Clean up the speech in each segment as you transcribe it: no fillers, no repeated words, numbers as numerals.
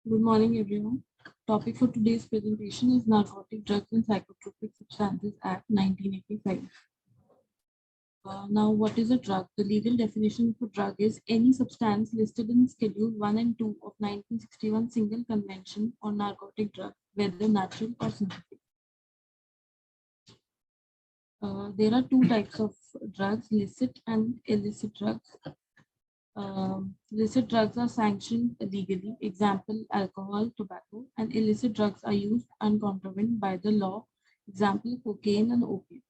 Good morning, everyone. Topic for today's presentation is Narcotic Drugs and Psychotropic Substances Act 1985. Now, what is a drug? The legal definition of a drug is any substance listed in Schedule 1 and 2 of 1961 Single Convention on Narcotic Drugs, whether natural or synthetic. There are two types of drugs, licit and illicit drugs. Licit drugs are sanctioned legally, example, alcohol, tobacco, and illicit drugs are used uncontrolled by the law, example, cocaine and opium.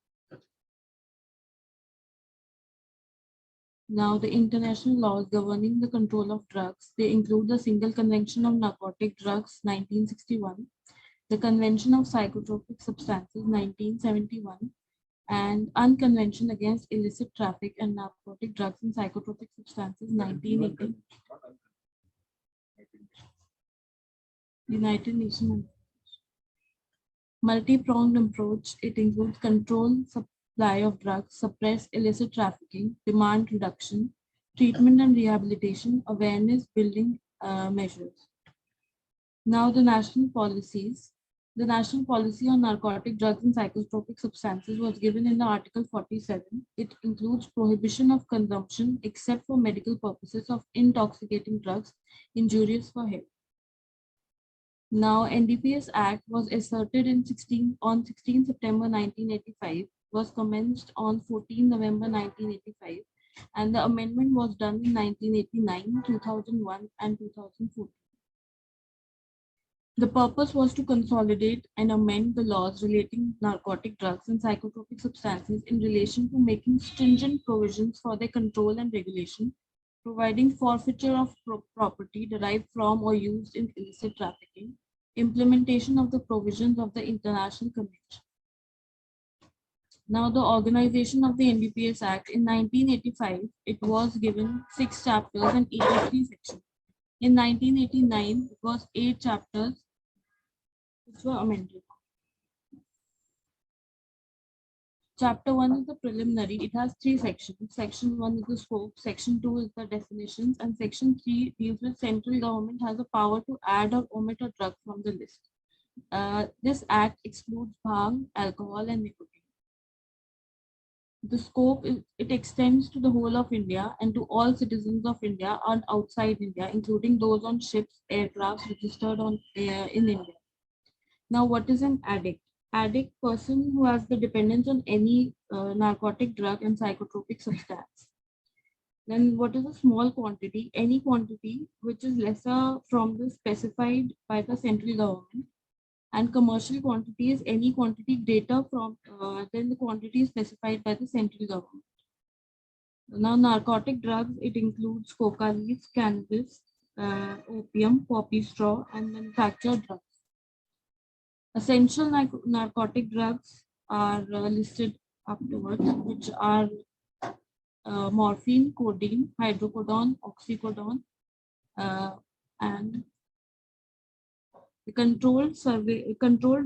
Now, the international laws governing the control of drugs, they include the Single Convention on Narcotic Drugs, 1961, the Convention of Psychotropic Substances, 1971, and Unconvention Against Illicit Traffic and Narcotic Drugs and Psychotropic Substances, 1980. United Nations. Multi-pronged approach, it includes control, supply of drugs, suppress illicit trafficking, demand reduction, treatment and rehabilitation, awareness building measures. Now the national policies. The national policy on narcotic drugs and psychotropic substances was given in the Article 47. It includes prohibition of consumption except for medical purposes of intoxicating drugs injurious for health. Now, Ndps Act was asserted on 16 September 1985, was commenced on 14 November 1985, and the amendment was done in 1989, 2001, and 2014. The purpose was to consolidate and amend the laws relating narcotic drugs and psychotropic substances in relation to making stringent provisions for their control and regulation, providing forfeiture of property derived from or used in illicit trafficking, implementation of the provisions of the International Convention. Now, the organization of the Ndps Act in 1985, it was given 6 chapters and 83 sections. In 1989, it was 8 chapters which were amended. Chapter 1 is the preliminary. It has 3 sections. Section 1 is the scope, Section 2 is the definitions, and Section 3 deals with central government has a power to add or omit a drug from the list. This act excludes bhang, alcohol, and nicotine. The scope it extends to the whole of India and to all citizens of India and outside India, including those on ships, aircrafts registered in India. Now, what is an addict? Addict, person who has the dependence on any narcotic drug and psychotropic substance. Then what is a small quantity? Any quantity which is lesser from the specified by the central government. And commercial quantity is any quantity greater from than the quantity specified by the central government. Now, narcotic drugs, it includes coca leaves, cannabis, opium, poppy straw, and manufactured drugs. Essential narcotic drugs are listed afterwards, which are morphine, codeine, hydrocodone, oxycodone, and The controlled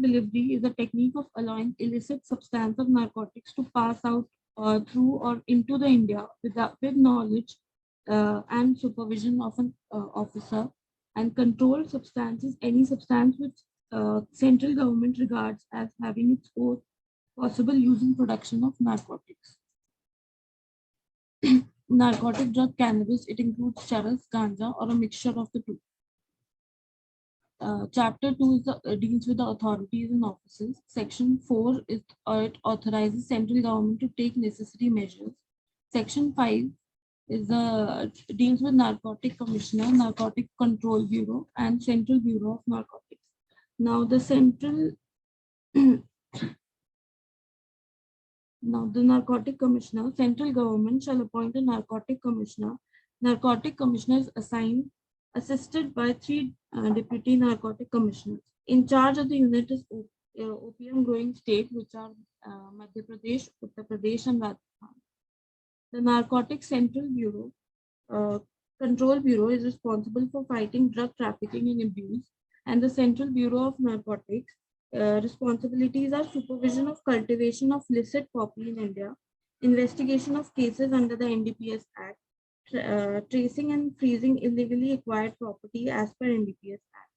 delivery is a technique of allowing illicit substance of narcotics to pass out through or into the India with knowledge and supervision of an officer. And controlled substance is any substance which central government regards as having its own possible use in production of narcotics. Narcotic drug cannabis, it includes charas, ganja, or a mixture of the two. Chapter 2 deals with the authorities and offices. Section 4 it authorizes central government to take necessary measures. Section 5 deals with Narcotic Commissioner, Narcotic Control Bureau, and Central Bureau of Narcotics. Now the Narcotic Commissioner, central government shall appoint a Narcotic Commissioner. Narcotic Commissioner is assisted by three deputy narcotic commissioners. In charge of the unit is opium growing state, which are Madhya Pradesh, Uttar Pradesh, and Rajasthan. The Narcotic Central Bureau Control Bureau is responsible for fighting drug trafficking and abuse, and the Central Bureau of Narcotics responsibilities are supervision of cultivation of licit poppy in India, investigation of cases under the NDPS Act, tracing and freezing illegally acquired property as per NDPS Act.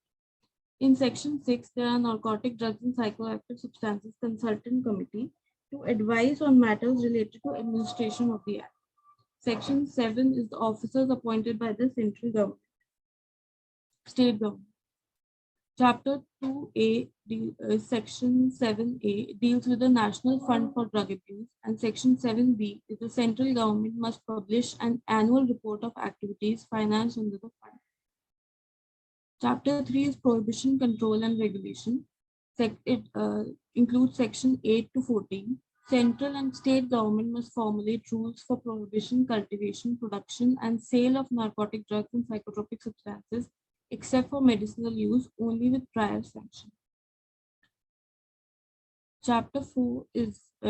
In Section 6, there are Narcotic Drugs and Psychoactive Substances Consultant Committee to advise on matters related to administration of the Act. Section 7 is the officers appointed by the central government, state government. Chapter 2A, Section 7A deals with the National Fund for Drug Abuse, and Section 7B is the central government must publish an annual report of activities financed under the fund. Chapter 3 is Prohibition, Control and Regulation. It includes Section 8 to 14. Central and state government must formulate rules for prohibition, cultivation, production, and sale of narcotic drugs and psychotropic substances, except for medicinal use, only with prior sanction. Chapter 4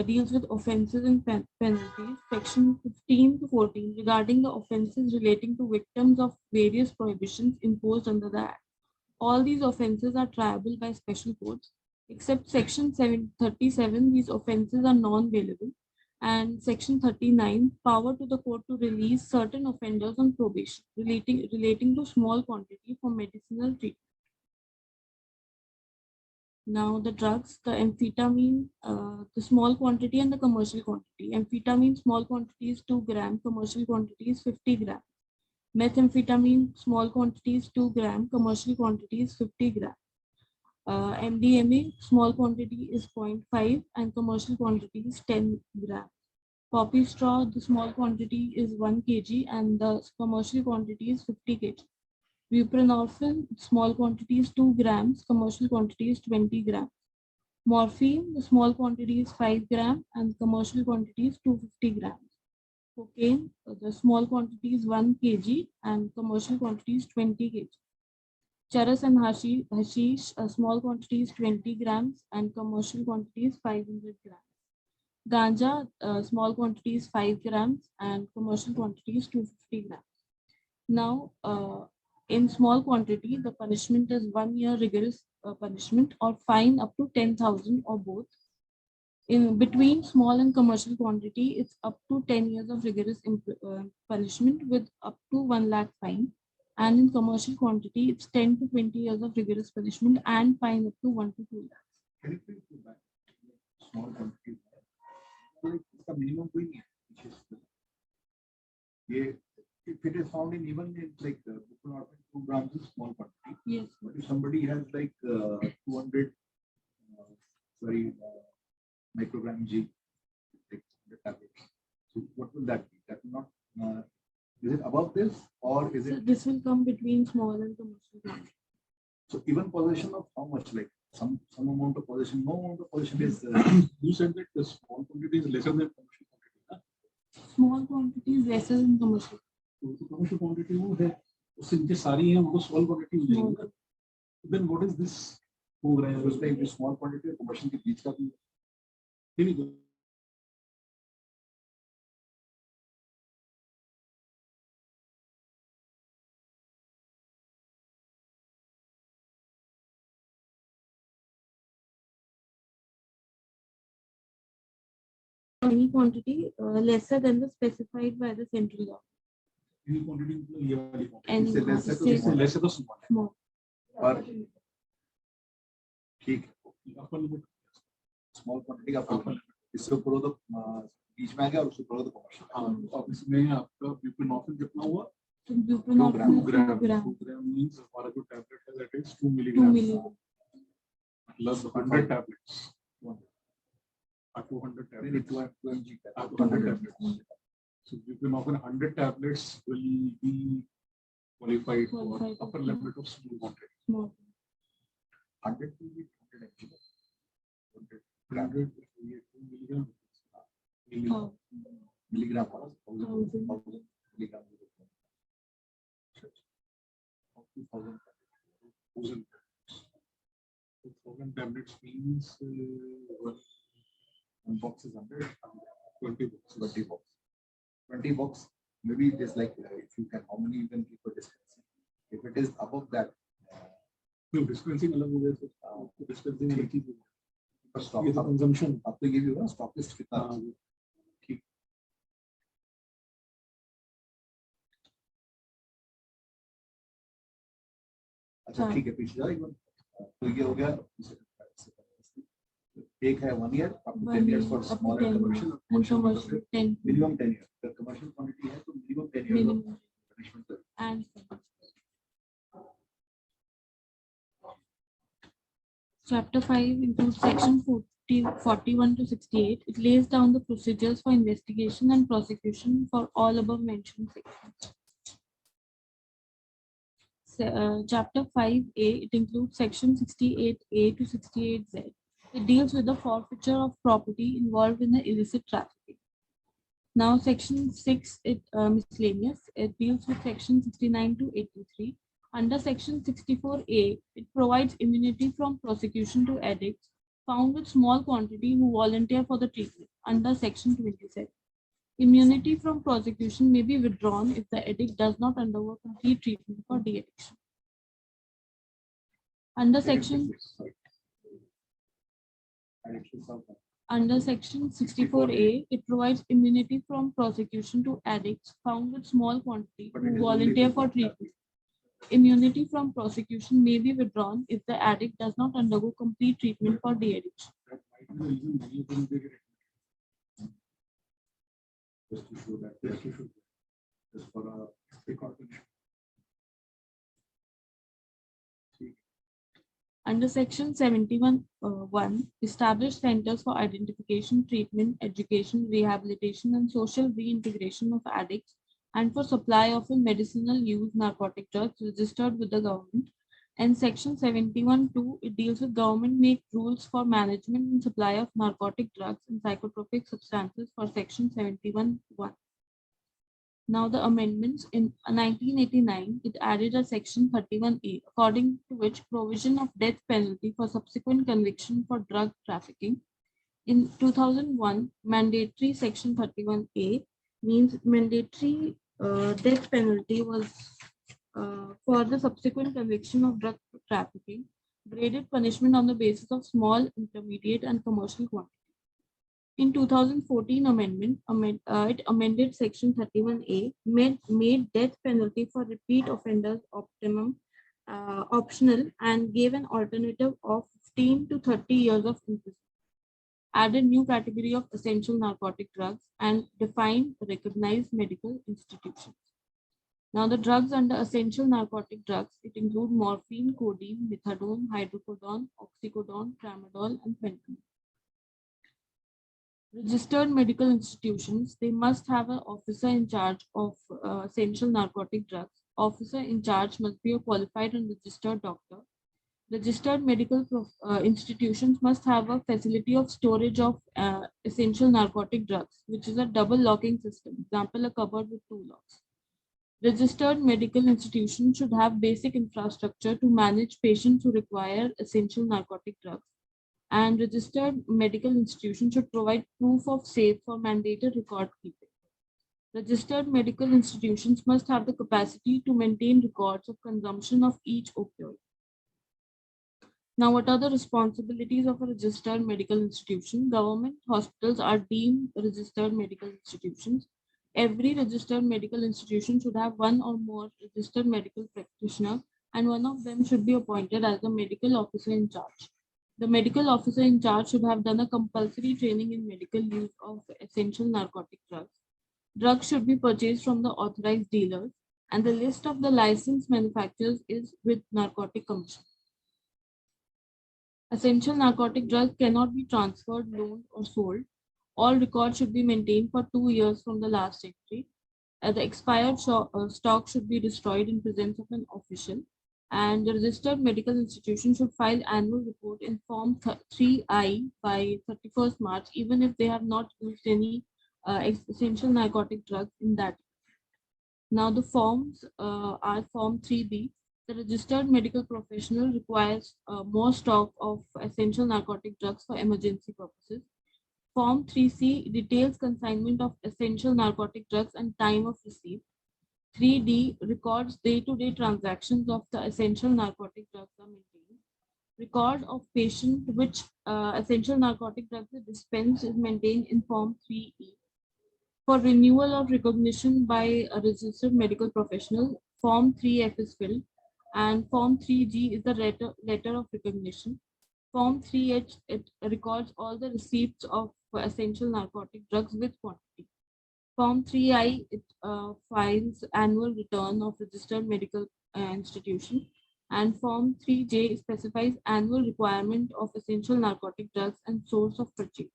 deals with offences and penalties. Section 15 to 14 regarding the offences relating to victims of various prohibitions imposed under the Act. All these offences are triable by special courts. Except Section 37, these offences are non-bailable, and Section 39, power to the court to release certain offenders on probation relating to small quantity for medicinal treatment. Now the drugs, the amphetamine, the small quantity and the commercial quantity. Amphetamine small quantity is 2 gram, commercial quantity is 50 gram. Methamphetamine small quantity is 2 gram, commercial quantity is 50 gram. MDMA small quantity is 0.5 and commercial quantity is 10 grams. Poppy straw, the small quantity is 1 kg and the commercial quantity is 50 kg. Buprenorphine, small quantity is 2 grams, commercial quantity is 20 grams. Morphine, the small quantity is 5 grams and commercial quantity is 250 grams. Cocaine, the small quantity is 1 kg and commercial quantity is 20 kg. Charas and hashish, a small quantity is 20 grams and commercial quantity is 500 grams. Ganja, small quantity is 5 grams and commercial quantity is 250 grams. Now, in small quantity, the punishment is 1 year rigorous punishment or fine up to 10,000 or both. In between small and commercial quantity, it's up to 10 years of rigorous punishment with up to 1 lakh fine. And in commercial quantity, it's 10 to 20 years of rigorous punishment and fine up to 1 to 2 lakhs. Can you please go back? Small quantity. Like the minimum thing, which is if it is found in even in like the 2 grams is small quantity. Yes. But if somebody has like 200 microgram G, like the tablets, so what will that be? That will not. Is it above this or is it? This will come between small and commercial quantity. So even possession of how much, like some amount of possession, no amount of possession is. You said that the small quantity is lesser than commercial quantity. Huh? Small quantity is lesser than commercial. तो commercial quantity वो है उससे नीचे सारी हैं वो small quantity हो जाएगी. Then what is this? हो रहा है उसमें small quantity और commercial के बीच का भी any quantity lesser than the specified by the central law. Any quantity मतलब ये वाली quantity. And इससे lesser तो इससे lesser तो small है. small. पर ठीक है, Upper limit. स्मॉल क्वांटिटी का upper limit. इससे ऊपर हो तो बीच में आ गया और उससे ऊपर हो तो कमर्शियल. हाँ, और इसमें आपका buprenorphine कितना हुआ? Buprenorphine 2 gram. 2 gram. 2 gram means हमारा जो tablet है that is 2 2 milligram. milligram. Plus 100 tablets. 200 tablets. 200 tablets. So buprenorphine 100 tablets will be qualified for upper limit of small quantity. Small. 100 will be 100 mg. 100 2 milligram. Milligram. 1000 milligram. 2000 tablets means one box is 100, 20 box. 20 box. 20 box. Maybe it is like if you can, how many you can keep for dispensing. If it is above that, No, dispensing अलग हो गया तो dispensing अलग चीज है. stock ये तो consumption. up to give you a stock list कितना. ठीक. अच्छा ठीक है, पीछे जाओ एक बार. तो ये हो गया. एक है 1 year, up to 10 years for small and commercial. Commercial 10. Minimum 10 years. The commercial quantity है तो minimum 10 years of Minimum. punishment. And Chapter 5 includes section 41 to 68. It lays down the procedures for investigation and prosecution for all above mentioned sections. Chapter 5A, it includes section 68A to 68Z. It deals with the forfeiture of property involved in the illicit trafficking. Now, section 6, miscellaneous, it deals with section 69 to 83. Under section 64A, it provides immunity from prosecution to addicts found with small quantity who volunteer for the treatment under section 27. Immunity from prosecution may be withdrawn if the addict does not undergo complete treatment for de-addiction. Under section 64A, it provides immunity from prosecution to addicts found with small quantity who volunteer for treatment. Immunity from prosecution may be withdrawn if the addict does not undergo complete treatment for de-addiction. That might be the reason many of them they get admitted. Just to show that, just for a precaution. Under section 71(1), established centers for identification, treatment, education, rehabilitation, and social reintegration of addicts, and for supply of in medicinal use narcotic drugs registered with the government. And section 71(2), it deals with government make rules for management and supply of narcotic drugs and psychotropic substances for section 71(1). Now the amendments in 1989, it added a section 31A, according to which provision of death penalty for subsequent conviction for drug trafficking. In 2001, mandatory section 31A means mandatory death penalty was for the subsequent conviction of drug trafficking, graded punishment on the basis of small, intermediate, and commercial quantity. In 2014 amendment, it amended section 31A, made death penalty for repeat offenders optional and gave an alternative of 15 to 30 years of imprisonment. Added new category of essential narcotic drugs and defined recognized medical institutions. Now the drugs under essential narcotic drugs, it include morphine, codeine, methadone, hydrocodone, oxycodone, tramadol, and fentanyl. Registered medical institutions, they must have an officer in charge of essential narcotic drugs. Officer in charge must be a qualified and registered doctor. Registered medical institutions must have a facility of storage of essential narcotic drugs, which is a double locking system. Example, a cupboard with 2 locks. Registered medical institutions should have basic infrastructure to manage patients who require essential narcotic drugs. And registered medical institutions should provide proof of sale for mandated record keeping. Registered medical institutions must have the capacity to maintain records of consumption of each opioid. Now, what are the responsibilities of a registered medical institution? Government hospitals are deemed registered medical institutions. Every registered medical institution should have one or more registered medical practitioner, and one of them should be appointed as the medical officer in charge. The medical officer in charge should have done a compulsory training in medical use of essential narcotic drugs. Drugs should be purchased from the authorized dealers, and the list of the licensed manufacturers is with Narcotic Commission. Essential narcotic drugs cannot be transferred, loaned, or sold. All records should be maintained for 2 years from the last entry. The expired stock should be destroyed in presence of an official. And the registered medical institution should file annual report in Form 3I by 31st March, even if they have not used any essential narcotic drugs in that. Now the forms are Form 3B. The registered medical professional requires more stock of essential narcotic drugs for emergency purposes. Form 3C details consignment of essential narcotic drugs and time of receipt. 3D records day-to-day transactions of the essential narcotic drugs are maintained. Record of patient which essential narcotic drugs are dispensed is maintained in Form 3E. For renewal of recognition by a registered medical professional, Form 3F is filled, and Form 3G is the letter of recognition. Form 3H, it records all the receipts of essential narcotic drugs with quantity. Form 3I, it files annual return of registered medical institution. And Form 3J specifies annual requirement of essential narcotic drugs and source of purchase.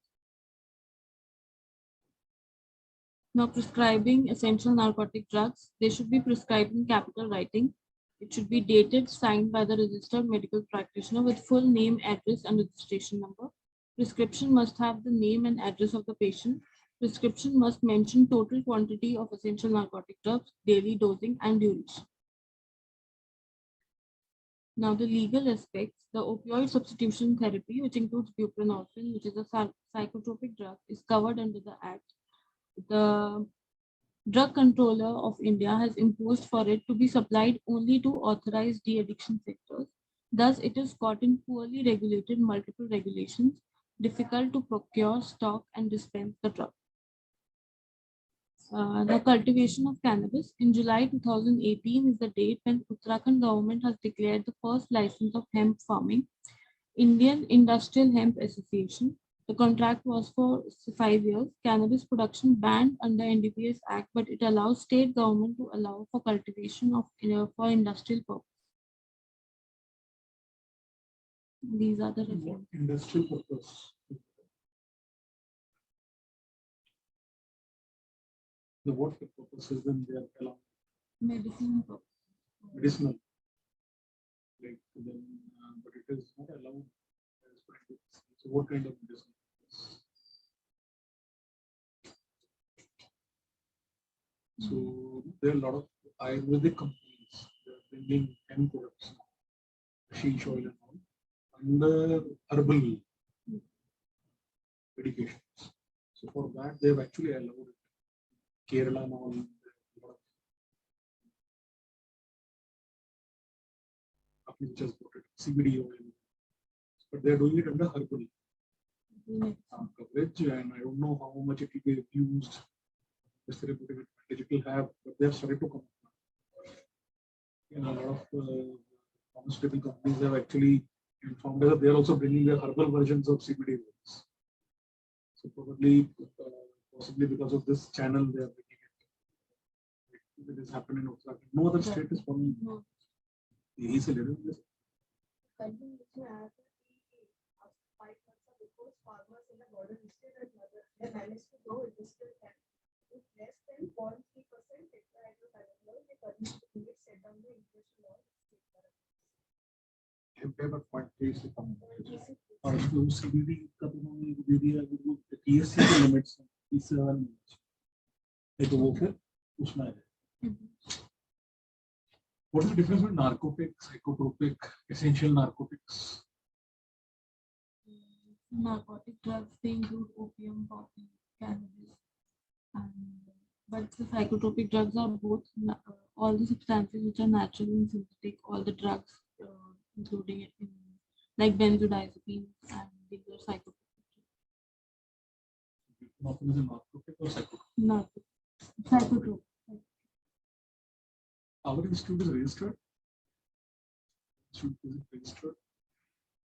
Now, prescribing essential narcotic drugs, they should be prescribed in capital writing. It should be dated, signed by the registered medical practitioner with full name, address, and registration number. Prescription must have the name and address of the patient. Prescription must mention total quantity of essential narcotic drugs, daily dosing, and duration. Now, the legal aspects, the opioid substitution therapy, which includes buprenorphine, which is a psychotropic drug, is covered under the Act. The Drug Controller of India has imposed for it to be supplied only to authorized de-addiction sectors. Thus, it is caught in poorly regulated multiple regulations, difficult to procure, stock, and dispense the drug. The cultivation of cannabis. In July 2018 is the date when Uttarakhand government has declared the first license of hemp farming. Indian Industrial Hemp Association. The contract was for 5 years. Cannabis production banned under Ndps Act, but it allows state government to allow for cultivation of for industrial purpose. These are the references. Industrial purpose. The what purposes when they are allowed? Medicinal purpose. Medicinal. Like then, but it is not allowed. So what kind of medicine? So there are a lot of Ayurvedic companies that are bringing hemp products, sheesh oil and all, under herbal medications. So for that, they have actually allowed it. Kerala and all. Which has got it, CBD oil, but they are doing it under herbal coverage, and I don't know how much it will be used. This therapeutic advantage it will have, but they have started to come up. And a lot of pharmaceutical companies have actually informed us that they are also bringing their herbal versions of CBD oils. So probably, possibly because of this channel, they are bringing it. It has happened in Uttarakhand. No other state is following. He's a little bit. Farmers in the border district and they managed to grow industrial camp with less than 0.3% tetrahydrocannabinol. They permitted to set down the inflation law. But point is और उसमें CBD का तो उन्होंने दे दिया वो THC के limits इस तो वो फिर उसमें है. What is the difference between narcotic, psychotropic, essential narcotics? Narcotic drugs, they include opium, poppy, cannabis, but the psychotropic drugs are both all the substances which are natural and synthetic, all the drugs, including it in like benzodiazepines and these are psychotropic. Buprenorphine is a narcotic or psychotropic? Not psychotropic. Our institute is registered. Institute is registered.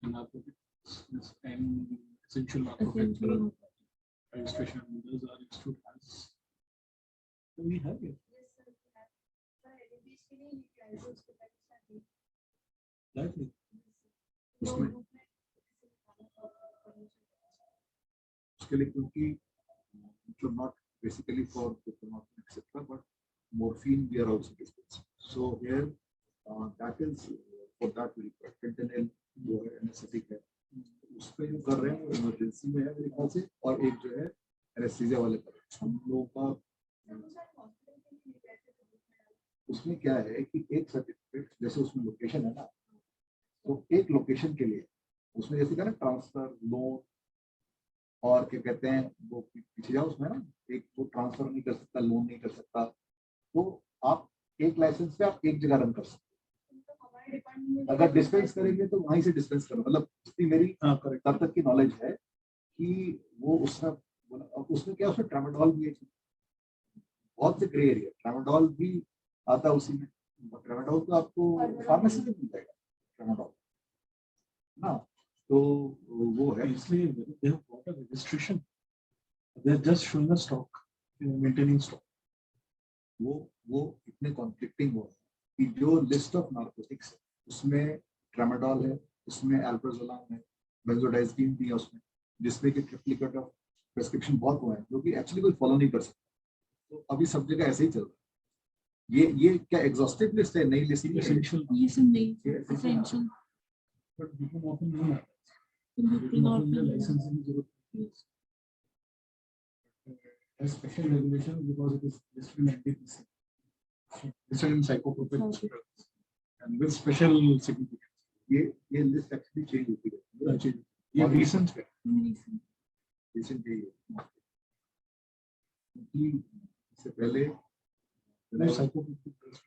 And narcotics and essential narcotics Essentially, registration. Those are institute has. We have it. Yes, sir. Sir, NDPS के लिए license के पैसे Likely. उसमें उसके लिए क्योंकि मतलब not basically for buprenorphine etc. but morphine we are also dispensing. So here that is for that we require fentanyl जो है anesthetic है उस पे जो कर रहे हैं वो इमरजेंसी में है मेरे ख्याल से और एक जो है एनेस्थीसिया वाले कर रहे हैं हम लोगों का उसमें क्या है कि एक सर्टिफिकेट जैसे उसमें लोकेशन है ना तो एक लोकेशन के लिए उसमें जैसे क्या ना ट्रांसफर लोन और क्या कहते हैं वो पीछे जाओ उसमें ना एक वो ट्रांसफर नहीं कर सकता लोन नहीं कर सकता तो आप एक लाइसेंस पे आप एक जगह रन कर सकते हो अगर डिस्पेंस करेंगे तो वहीं से डिस्पेंस करो मतलब जितनी मेरी तब तक की नॉलेज है कि वो उसमें क्या उसमें ट्रामाडोल भी है बहुत से ग्रे एरिया ट्रामाडोल भी आता है उसी में ट्रामाडोल तो आपको फार्मेसी में मिल जाएगा ट्रामाडोल ना तो वो है इसलिए they have got a registration. They are just showing a stock, maintaining stock. वो इतने कॉन्फ्लिक्टिंग हो कि जो लिस्ट ऑफ नार्कोटिक्स है उसमें ट्रामाडोल है उसमें अल्प्राजोलाम है बेंजोडाइazepine भी है उसमें जिसमें कि ट्रिप्लिकेट ऑफ प्रेस्क्रिप्शन बहुत हुआ है जो कि एक्चुअली कोई फॉलो नहीं कर सकता तो अभी सब जगह ऐसे ही चल रहा है ये क्या एग्जॉस्टिव लिस्ट है नई लिस्ट Essential. ये सब नहीं essential. But buprenorphine नहीं आता. Buprenorphine. Buprenorphine licensing की जरूरत नहीं है. Has special regulation because it is listed in NDPS. Listed in psychotropic drugs and with special significance. ये लिस्ट एक्चुअली चेंज होती है ये recent है. रिसेंट है क्योंकि इससे पहले Psychotropic drugs.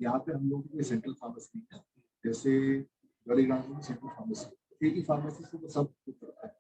यहाँ पे हम लोग सेंट्रल फार्मेसी नहीं है जैसे बड़ी ग्राउंड में सेंट्रल फार्मेसी एक ही फार्मेसी से तो सब कुछ करता है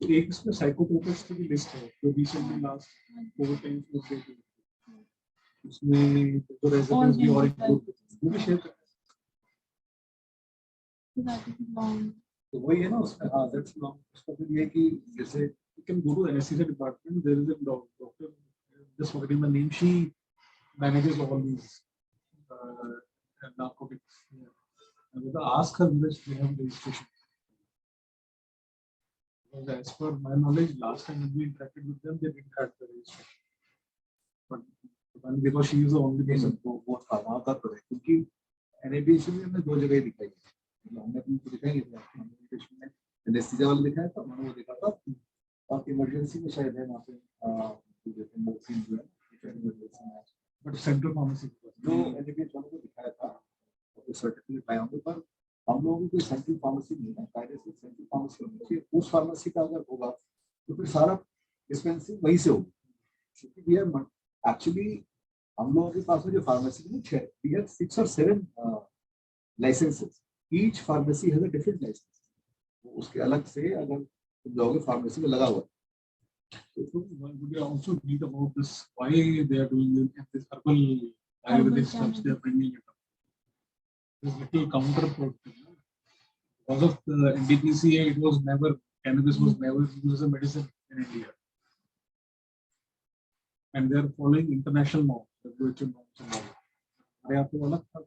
एक इसमें साइकोट्रोपिक्स की भी लिस्ट है जो रिसेंटली लास्ट 4 टाइम्स में शेयर की उसमें तो रेजिडेंस भी और इंक्लूड वो भी शेयर कर That is long. तो वही है ना उसमें हाँ दैट्स लॉन्ग उसका फिर ये कि जैसे you can go to the anesthesia department. There is a doctor, just forgetting the name. She manages all these narcotics. Yeah. And whether ask her whether they have registration. Because as per my knowledge, last time when we interacted with them, they didn't have the registration. But because she is the only person. वो वहाँ का तो है क्योंकि NABH में हमने दो जगह दिखाई है, मतलब हमने अपनी दिखाई है, एनेस्थीसिया वाला दिखाया था, मैंने वो देखा था, और इमरजेंसी में शायद है वहाँ पे मेडिसिन जो है इमरजेंसी में, बट सेंट्रल फार्मेसी जो NABH वालों को दिखाया था वो सर्टिफिकेट पाया होंगे, पर हम लोगों की कोई सेंट्रल फार्मेसी नहीं है, कायदे से सेंट्रल फार्मेसी होनी चाहिए, उस फार्मेसी का अगर होगा तो फिर सारा डिस्पेंसिंग वहीं से होगा, क्योंकि वी आर एक्चुअली हम लोगों के पास में जो फार्मेसी है we have 6 or 7 licences, each pharmacy has a different licence, उसके अलग से अगर तुम जाओगे फार्मेसी में लगा हुआ So would you also read about this? Why they are doing this herbal Ayurvedic stuff? They are bringing it up. This little counterproductive. Because of the NDPC, it was never cannabis was never used as a medicine in India, and they are following international norms, WHO norms and all. अरे आप तो अलग था.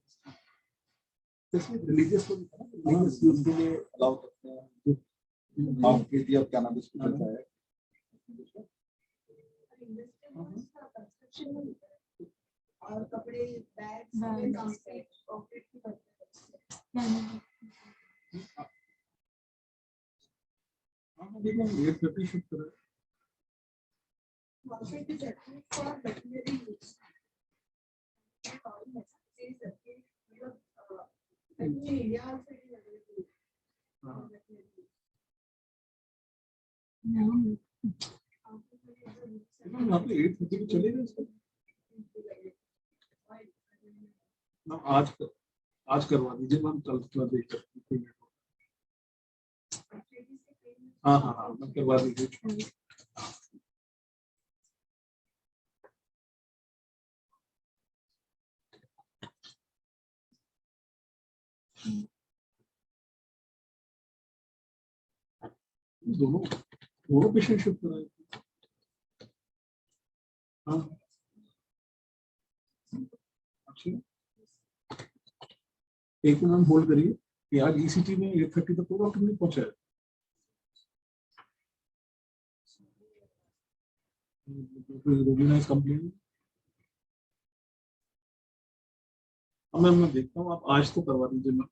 इसमें religious को religious use के लिए allow करते हैं, जो माफ कीजिए अब कैनबिस को चलता है और कपड़े बैग्स पॉकेट की करते हैं. देखो ये 30 शुद्ध है. Also, it is approved for veterinary use. In India also it is available. वहाँ पे 8:30 को चलेगा इसका. ना आज करवा दीजिए मैम, कल थोड़ा देख कर. हाँ हाँ हाँ मैं करवा दीजिए. दोनों पेशेंट शिफ्ट कराए. हाँ अच्छा, एक मिनट होल्ड करिए कि आज ECT में 8:30 तक डॉक्टर नहीं पहुंचा है. रोगिना इज कंप्लेनिंग. मैम मैं देखता हूँ, आप आज तो करवा दीजिए मैम.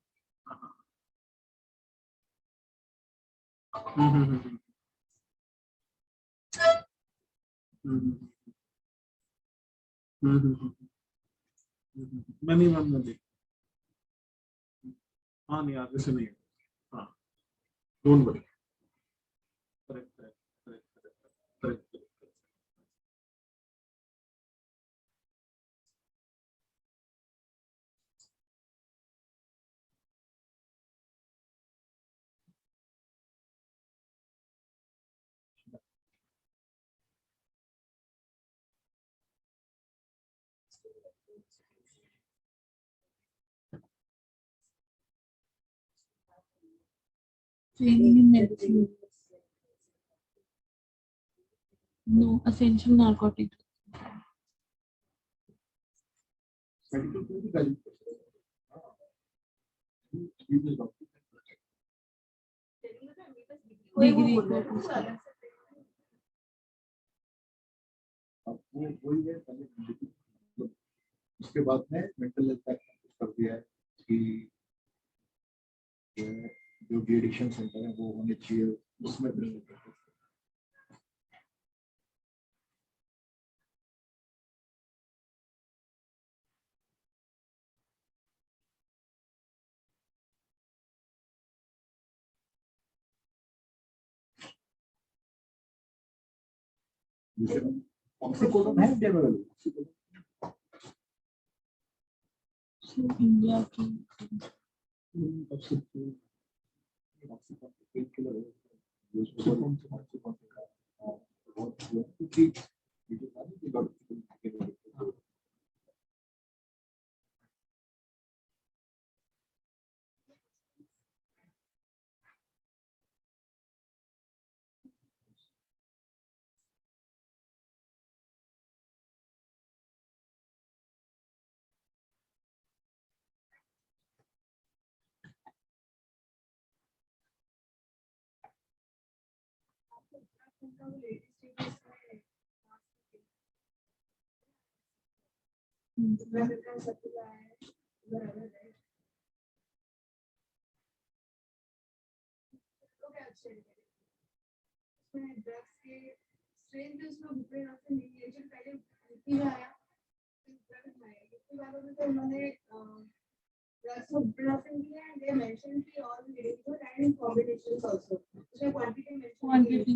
मैं नहीं मैम मैं देख. हाँ नहीं आगे से नहीं. हाँ don't worry. Correct correct correct correct. Training in medicine. No, essential narcotics. Medical को भी वैल्यू Degree. वही है पहले, उसके बाद में मेंटल हेल्थ एक्ट कर दिया है कि जो डी एडिक्शन सेंटर है वो होने चाहिए, उसमें ऑक्सीकोडोन है इंडिया में अवेलेबल. So India की पेन किलर है क्योंकि उनका वो लेटेस्ट स्टेटस में का सब कुछ आया है बराबर है तो क्या अच्छे उसमें ड्रग्स के स्ट्रेन भी उसमें बुप्रेनाफिन नहीं है जो पहले यूपी में आया बुप्रेनाफिन आया यूपी वालों में तो उन्होंने ड्रग्स को बुप्रेनाफिन दिया एंड दे मेंशन की all individual and combinations also उसमें क्वांटिटी मेंशन क्वांटिटी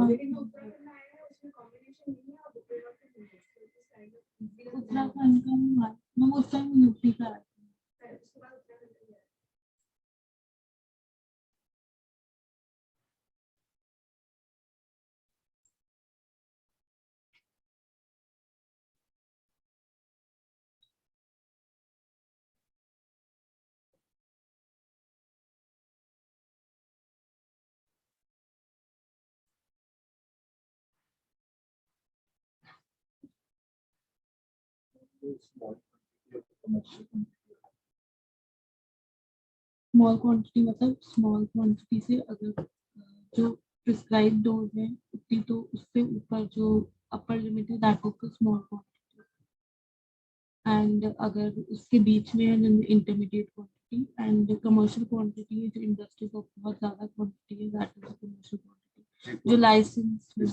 लेकिन जो बुप्रेनाफिन आया है उसमें कॉम्बिनेशन नहीं है और बुप्रेनाफिन नहीं है तो इस काइंड ऑफ उत्तराखंड का मैं उस टाइम यूपी का आया था। उसके बाद उत्तराखंड का small quantity of commercial small quantity मतलब स्मॉल क्वांटिटी से अगर जो प्रिस्क्राइब डोज है उतनी तो उससे ऊपर जो अपर लिमिट है that is the small quantity and अगर उसके बीच में है intermediate quantity and commercial quantity है जो इंडस्ट्री को बहुत ज़्यादा क्वांटिटी है that is the commercial quantity जो लाइसेंस में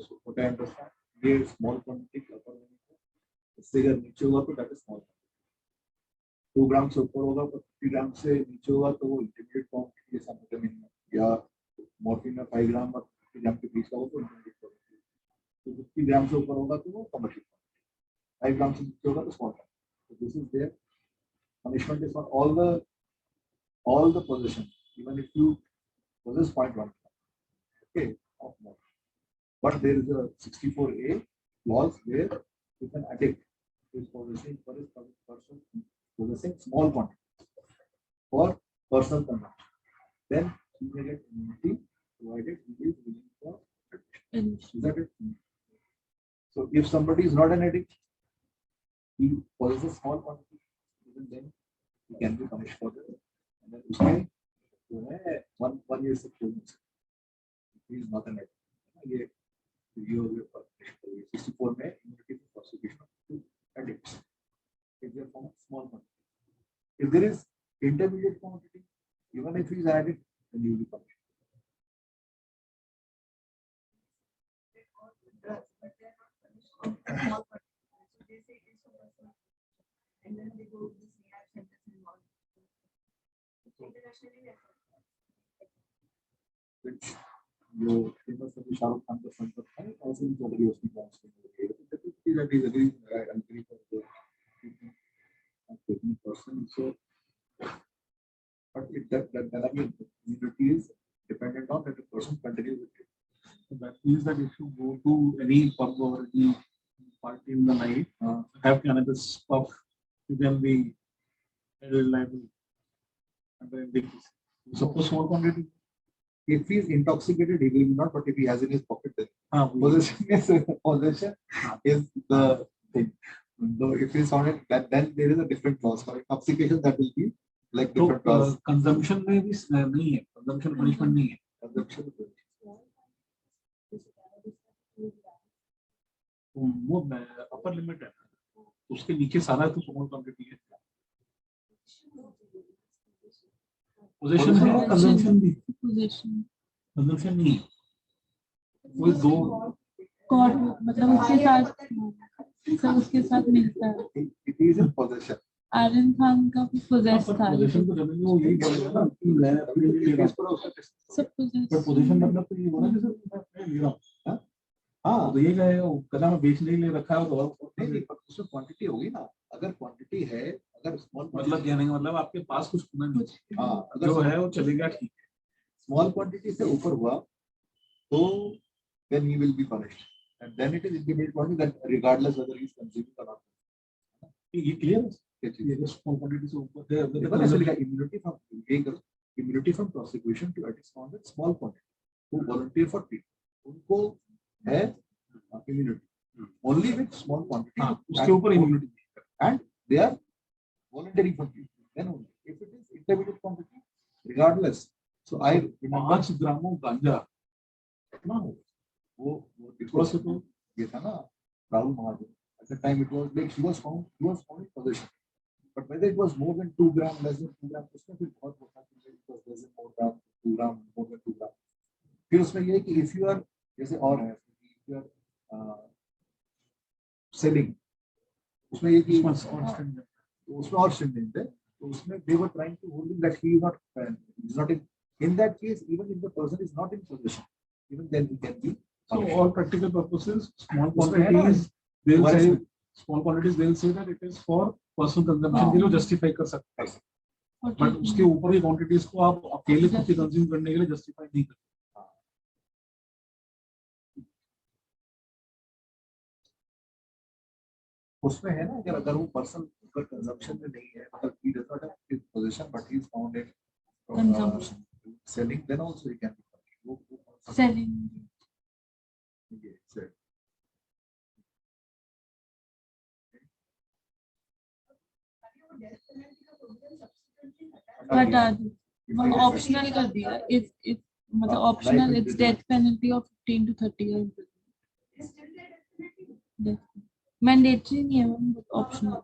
So what I understand, ये small quantity upper limit है, इससे अगर नीचे होगा तो that is small quantity. 2 ग्राम से ऊपर होगा तो 50 ग्राम से नीचे होगा तो वो इंटरमीडिएट क्वांटिटी जैसा विटामिन में या मॉर्फिन में 5 ग्राम और 50 ग्राम के बीच का हो तो इंटरमीडिएट क्वांटिटी. तो 50 ग्राम से ऊपर होगा तो वो कमर्शियल क्वांटिटी. 5 ग्राम से नीचे होगा तो small quantity. So this is their punishment is for all the possession, even if you possess 0.1, okay, of more. But there is a 64A clause where if an addict is possessing for his person possessing small quantity for personal consumption, then he may get immunity provided he is willing for addiction. Is that it? So if somebody is not an addict, he possesses small quantity, even then he can be punished for that. And then उसमें जो है 1 year से 4 months. He is not an addict. ये 64 में immunity for prosecution to addicts. If they form small quantity. If there is intermediate quantity, even if he is addict, then he will be punished. drugs, but they are not punished on small quantities. So they say it's so much, and then they go to this rehab centers and all. Internationally, Which जो famous अभी शाहरुख खान का संपर्क है, ऐसे ही चल रही है उसकी बात सुन रही है. That is agree for the taking person. So, but it that again, immunity is dependent on that the person continues with it. So that means that if you go to any pub or any party in the night, have cannabis puff, you can be held liable under NDPS. Suppose small quantity. If he is intoxicated, he will not. But if he has in his pocket, then possession is the thing. Though if he is found in that, then there is a different clause for intoxication. That will be like different clause. Consumption में भी नहीं है. Consumption punishment नहीं है. Consumption. वो upper limit है. उसके नीचे सारा तो स्मॉल क्वांटिटी है. पोजीशन है, कंजम्पशन भी. कंजम्पशन नहीं है. कोई दो कॉर्ड मतलब उसके साथ मिलता है. It is in possession. Aryan Khan का भी पोजेस था. पोजीशन तो जब वो यही बोलेगा ना कि मैं अपने लिए ले रहा हूं. सब पोजेस. पर पोजीशन मतलब तो ये बोला कि सर मैं ले रहा हूं. हाँ तो ये कहेगा वो कदम में बेचने के लिए रखा है तो और नहीं नहीं, पर उसमें क्वांटिटी होगी ना, अगर क्वांटिटी है, अगर स्मॉल मतलब क्या नहीं, मतलब आपके पास कुछ होना नहीं चाहिए, हाँ अगर जो है वो चलेगा ठीक है। स्मॉल क्वांटिटी से ऊपर हुआ तो then he will be punished, and then it is intimate quantity that regardless whether he is consuming or not. ये क्लियर है, क्या चीज ये जो स्मॉल क्वांटिटी से ऊपर है देखो ना, ऐसे लिखा immunity from ये करो, immunity from prosecution to at found in small quantity who volunteer for treatment, उनको है immunity only with small quantity, हाँ उसके ऊपर immunity, and they are voluntary for treatment, then only if it is intermediate quantity regardless. So I remember 5 ग्रामों गांजा कितना हो, वो थोड़ा सा तो ये था ना राहुल महाजन, at the time it was like he was found in possession, but whether it was more than 2 gram, less than 2 gram, उसमें फिर बहुत होता है, it was less than 4 gram, 2 gram, more than 2 gram. फिर उसमें ये है कि if you are जैसे और है, if you are selling, उसमें ये कि उसमें और stringent है, तो उसमें they were trying to hold him that he is not in that case, even if the person is not in possession, even then he can be so punished. all practical purposes small उसमें है ना, quantities they'll say, harassment. small quantities they'll say that it is for personal consumption के लिए justify कर सकते हैं, but उसके ऊपर की क्वांटिटीज को आप अकेले खुद से कंज्यूम करने के लिए जस्टिफाई नहीं कर सकते। उसमें है ना, अगर वो पर्सन अगर कंजम्पशन में नहीं है, मतलब he does not have his possession but he is found in Consumption. selling, then also he can be punished. वो Selling. ये sell. हटा दी, वो ऑप्शनल कर दिया, if मतलब optional, it's death penalty of 15 to 30 years. Mandatory नहीं है, optional.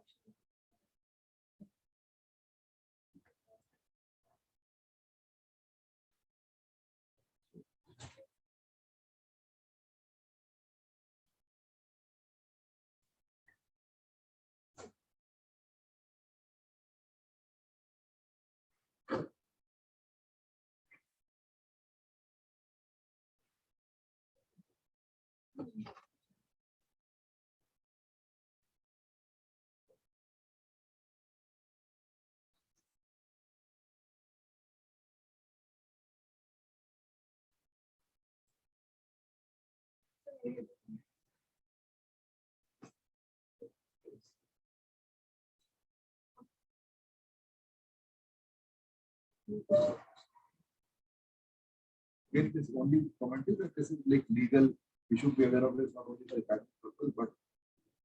Here this only comment is that this is like legal. We should be aware of this not only for academic purpose, but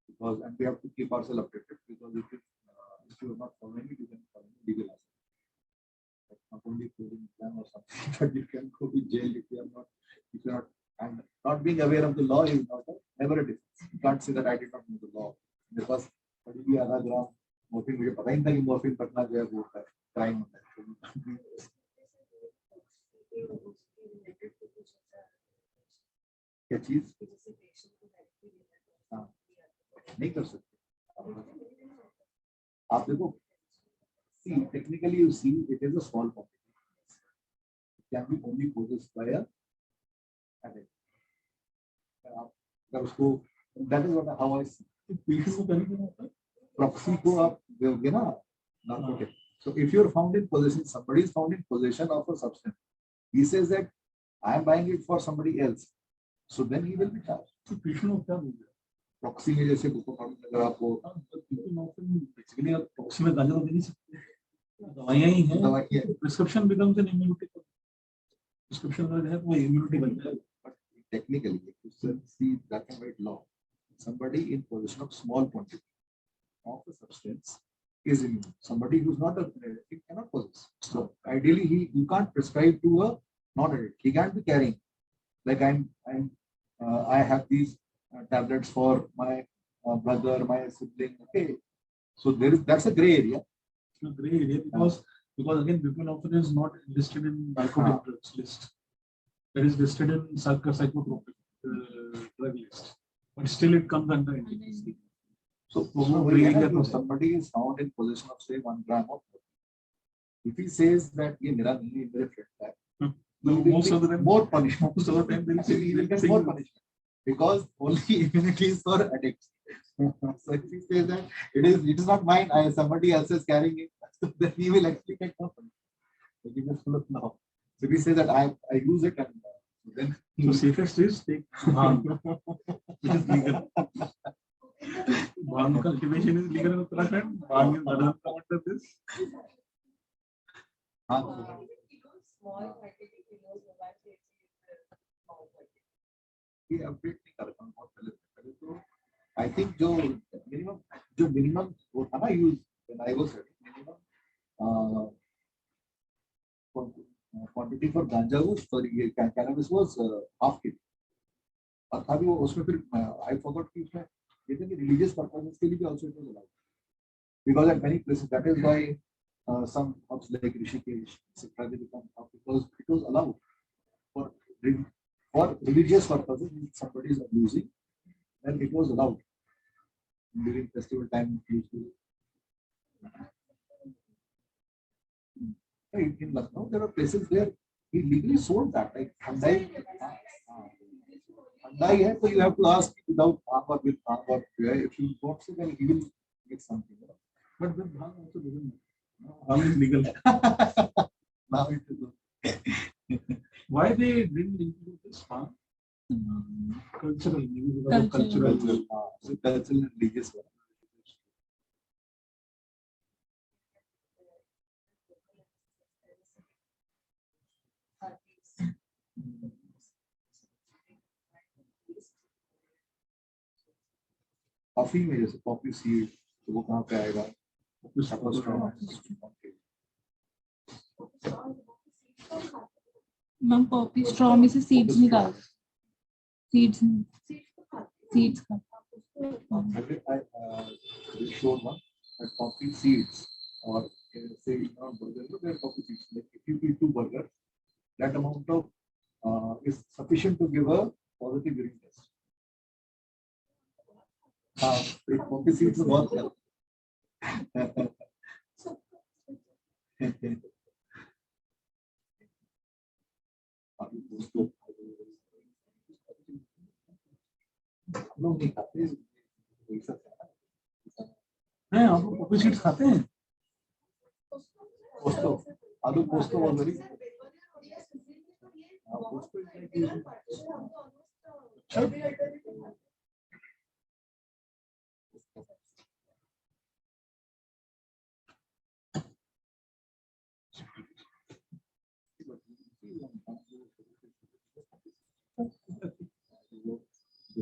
because, and we have to keep ourselves updated, because if you are not following it, you can follow legal aspect. Like not only coding exam or something, but you can go to jail if you are not, and not being aware of the law is not never a difference. You can't say that I did not know the law. Because कभी भी आधा ग्राम morphine, मुझे पता ही नहीं था कि morphine Patna जो है वो क्राइम होता है. क्या चीज हाँ नहीं कर सकते आप देखो. See, technically you see it is a small quantity. It can be only possessed by a addict. अगर उसको, that is what how I see. Patient को पहले क्या होता है, Proxy को आप दोगे ना narcotic. So if you are found in possession, somebody is found in possession of a substance. He says that I am buying it for somebody else. So then he will be charged. तो patient को क्या बोलते हैं, Proxy में जैसे अगर आपको basically आप प्रॉक्सी में गांजा तो दे नहीं सकते, दवाइयां ही हैं, दवाई prescription becomes N immunity, prescription का जो है वो इम्यूनिटी बनता है. but technically, if you see black and white law, somebody in possession of small quantity of a substance is immune. Somebody who's not a he cannot possess. So ideally, you can't prescribe to a non-addict. He can't be carrying. Like I have these tablets for my brother, my sibling. Okay, so that's a gray area. It's a gray area because again buprenorphine is not listed in narcotic drugs list. It is listed in psychotropic drug list, but still it comes under NDPS. So somebody is found in possession of say 1 gram of. If he says that ये मेरा नहीं है, मेरे friend का है, most of the time more punishment. most of the time Actually, he will get more punishment. because only immunity is for addicts. So if he says that it is not mine, somebody else is carrying it, so then he will actually get nothing. So he will look now. So if he says that I use it, and then So safest is take bhang, which is legal. Bhang cultivation is legal in Uttarakhand. Bhang is not come under this. Small quantity kilos mobile phone ये update नहीं कर पाऊँ बहुत पहले तो I think जो minimum वो था ना use when I was minimum quantity for गांजा वाज सॉरी ये कैनबिस वाज हाफ किलो और था भी वो उसमें फिर आई फॉरगॉट कि उसमें ये था कि रिलीजियस पर्पसेस के लिए भी also it was allowed because at many places that is why some hubs like Rishikesh etc they become hub because it was allowed for for religious purposes if somebody is abusing then it was allowed during festival time usually. In Lucknow there are places where he legally sold that like Hyundai hai so you have to ask without arm or with arm or if you don't say then he will get something But with bhang also doesn't. Bhang is legal. now it is Why they didn't include this bhang? Cultural, maybe because of Cultural. cultural and religious one. Coffee में जैसे coffee seed तो वो कहाँ पे आएगा ma'am coffee straw में से seeds निकाल सीड्स सीड्स का showed one that coffee seeds or say burger there are coffee seeds like if you eat 2 burgers that amount of is sufficient to give a positive urine test. Coffee seeds बहुत लोग नहीं खाते हैं आप लोग coffee seeds खाते हैं पोस्तो आलू पोस्तो बहुत बड़ी पोस्तो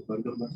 बर्गर बन